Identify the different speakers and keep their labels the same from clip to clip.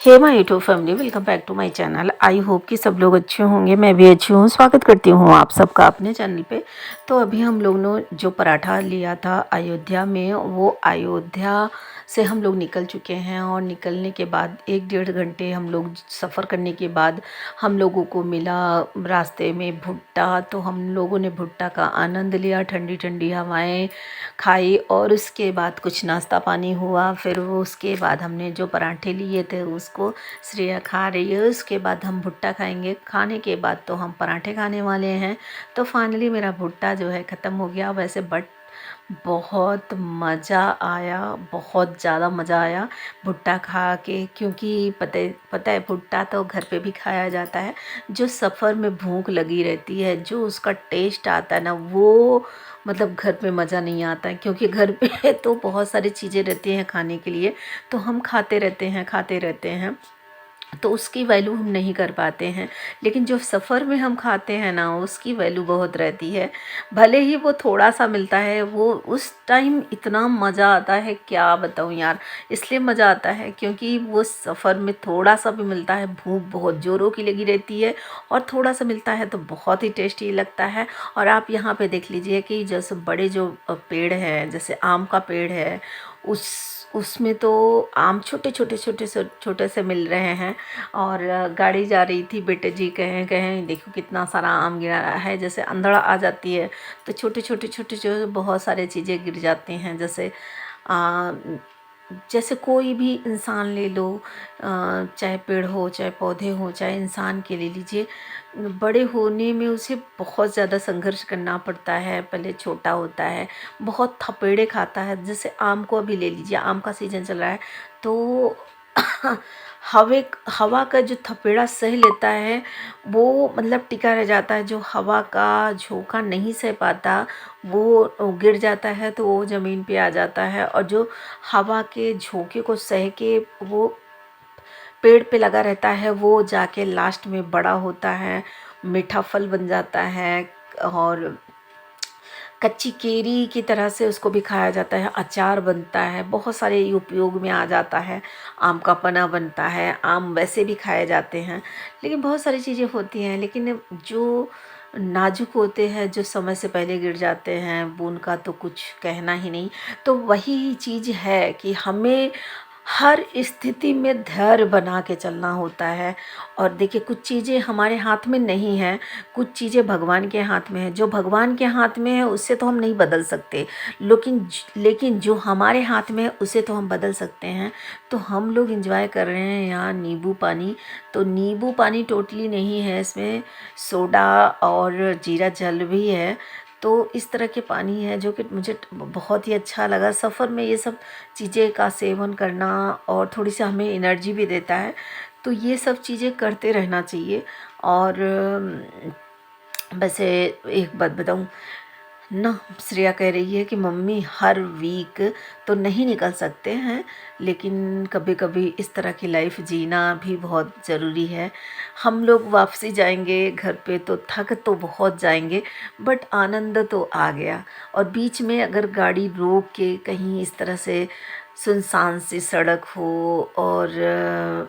Speaker 1: Hey my YouTube family, welcome back to my channel. I hope कि सब लोग अच्छे होंगे। मैं भी अच्छी हूँ। स्वागत करती हूँ आप सबका अपने चैनल पे। तो अभी हम लोग ने जो पराठा लिया था अयोध्या में, वो अयोध्या से हम लोग निकल चुके हैं। और निकलने के बाद 1-1.5 घंटे हम लोग सफ़र करने के बाद हम लोगों को मिला रास्ते में भुट्टा। तो हम लोगों ने भुट्टा का आनंद लिया, ठंडी ठंडी हवाएं खाई और उसके बाद कुछ नाश्ता पानी हुआ। फिर वो उसके बाद हमने जो पराठे लिए थे उसको श्रेया खा रही है। उसके बाद हम भुट्टा खाएंगे। खाने के बाद तो हम पराठे खाने वाले हैं। तो फाइनली मेरा भुट्टा जो है ख़त्म हो गया वैसे, बट बहुत मज़ा आया, बहुत ज़्यादा मज़ा आया भुट्टा खा के। क्योंकि पता है भुट्टा तो घर पे भी खाया जाता है। जो सफ़र में भूख लगी रहती है, जो उसका टेस्ट आता है ना, वो मतलब घर पे मज़ा नहीं आता है। क्योंकि घर पे तो बहुत सारी चीज़ें रहती हैं खाने के लिए, तो हम खाते रहते हैं, तो उसकी वैल्यू हम नहीं कर पाते हैं। लेकिन जो सफ़र में हम खाते हैं ना, उसकी वैल्यू बहुत रहती है। भले ही वो थोड़ा सा मिलता है, वो उस टाइम इतना मज़ा आता है, क्या बताऊँ यार। इसलिए मज़ा आता है क्योंकि वो सफ़र में थोड़ा सा भी मिलता है, भूख बहुत ज़ोरों की लगी रहती है, और थोड़ा सा मिलता है तो बहुत ही टेस्टी लगता है। और आप यहाँ पे देख लीजिए कि जैसे बड़े जो पेड़ हैं, जैसे आम का पेड़ है, उसमें तो आम छोटे से मिल रहे हैं। और गाड़ी जा रही थी, बेटे जी कहें कहें देखो कितना सारा आम गिरा है। जैसे अंधड़ा आ जाती है तो छोटे जो बहुत सारे चीज़ें गिर जाती हैं। आ, जैसे कोई भी इंसान ले लो, चाहे पेड़ हो, चाहे पौधे हो, चाहे इंसान के ले लीजिए, बड़े होने में उसे बहुत ज़्यादा संघर्ष करना पड़ता है। पहले छोटा होता है, बहुत थपेड़े खाता है। जैसे आम को अभी ले लीजिए, आम का सीज़न चल रहा है, तो हवा का जो थपेड़ा सह लेता है, वो मतलब टिका रह जाता है। जो हवा का झोंका नहीं सह पाता, वो गिर जाता है, तो वो ज़मीन पे आ जाता है। और जो हवा के झोंके को सह के वो पेड़ पे लगा रहता है, वो जाके लास्ट में बड़ा होता है, मीठा फल बन जाता है। और कच्ची केरी की तरह से उसको भी खाया जाता है, अचार बनता है, बहुत सारे उपयोग में आ जाता है। आम का पन्ना बनता है, आम वैसे भी खाए जाते हैं। लेकिन बहुत सारी चीज़ें होती हैं, लेकिन जो नाजुक होते हैं, जो समय से पहले गिर जाते हैं, वो उनका तो कुछ कहना ही नहीं। तो वही चीज़ है कि हमें हर स्थिति में धैर्य बना के चलना होता है। और देखिए कुछ चीज़ें हमारे हाथ में नहीं हैं, कुछ चीज़ें भगवान के हाथ में है। जो भगवान के हाथ में है उससे तो हम नहीं बदल सकते, लेकिन जो हमारे हाथ में है उसे तो हम बदल सकते हैं। तो हम लोग एंजॉय कर रहे हैं यहाँ नींबू पानी। तो नींबू पानी टोटली नहीं है, इसमें सोडा और जीरा जल भी है। तो इस तरह के पानी है जो कि मुझे बहुत ही अच्छा लगा। सफ़र में ये सब चीज़ें का सेवन करना और थोड़ी सी हमें एनर्जी भी देता है। तो ये सब चीज़ें करते रहना चाहिए। और वैसे एक बात बताऊँ ना, श्रेया कह रही है कि मम्मी हर वीक तो नहीं निकल सकते हैं, लेकिन कभी कभी इस तरह की लाइफ जीना भी बहुत ज़रूरी है। हम लोग वापसी जाएंगे घर पे तो थक तो बहुत जाएंगे, बट आनंद तो आ गया। और बीच में अगर गाड़ी रोक के कहीं इस तरह से सुनसान सी सड़क हो, और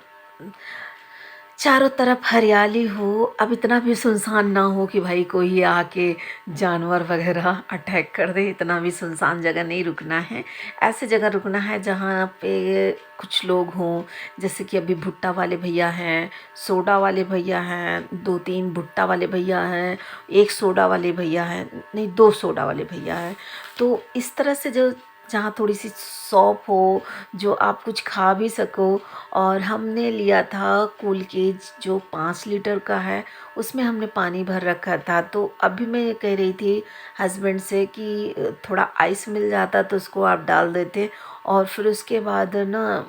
Speaker 1: चारों तरफ हरियाली हो, अब इतना भी सुनसान ना हो कि भाई कोई आके जानवर वगैरह अटैक कर दे, इतना भी सुनसान जगह नहीं रुकना है। ऐसे जगह रुकना है जहाँ पे कुछ लोग हों। जैसे कि अभी भुट्टा वाले भैया हैं, सोडा वाले भैया हैं, 2-3 भुट्टा वाले भैया हैं, एक सोडा वाले भैया हैं, नहीं 2 सोडा वाले भैया हैं। तो इस तरह से जो जहाँ थोड़ी सी शॉप हो, जो आप कुछ खा भी सको। और हमने लिया था कूल केज जो 5 लीटर का है, उसमें हमने पानी भर रखा था। तो अभी मैं कह रही थी हस्बैंड से कि थोड़ा आइस मिल जाता तो उसको आप डाल देते, और फिर उसके बाद ना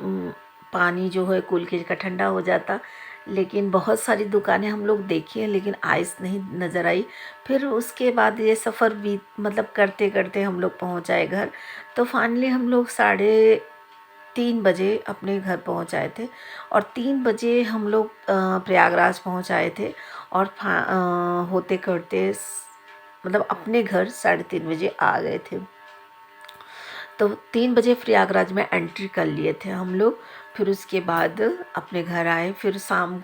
Speaker 1: पानी जो है कूल केज का ठंडा हो जाता। लेकिन बहुत सारी दुकानें हम लोग देखी हैं, लेकिन आइस नहीं नज़र आई। फिर उसके बाद ये सफ़र भी मतलब करते करते हम लोग पहुँच आए घर। तो फाइनली हम लोग 3:30 बजे अपने घर पहुंच आए थे। और 3 बजे हम लोग प्रयागराज पहुंच आए थे। और होते करते मतलब अपने घर 3:30 बजे आ गए थे। तो 3 बजे प्रयागराज में एंट्री कर लिए थे हम लोग। फिर उसके बाद अपने घर आए। फिर शाम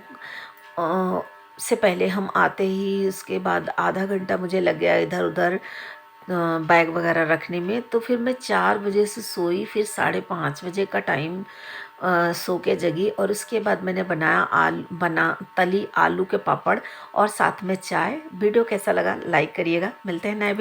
Speaker 1: से पहले हम आते ही उसके बाद आधा घंटा मुझे लग गया इधर उधर बैग वगैरह रखने में। तो फिर मैं 4 बजे से सोई, फिर 5:30 बजे का टाइम सो के जगी। और उसके बाद मैंने तली आलू के पापड़ और साथ में चाय। वीडियो कैसा लगा लाइक करिएगा। मिलते हैं नए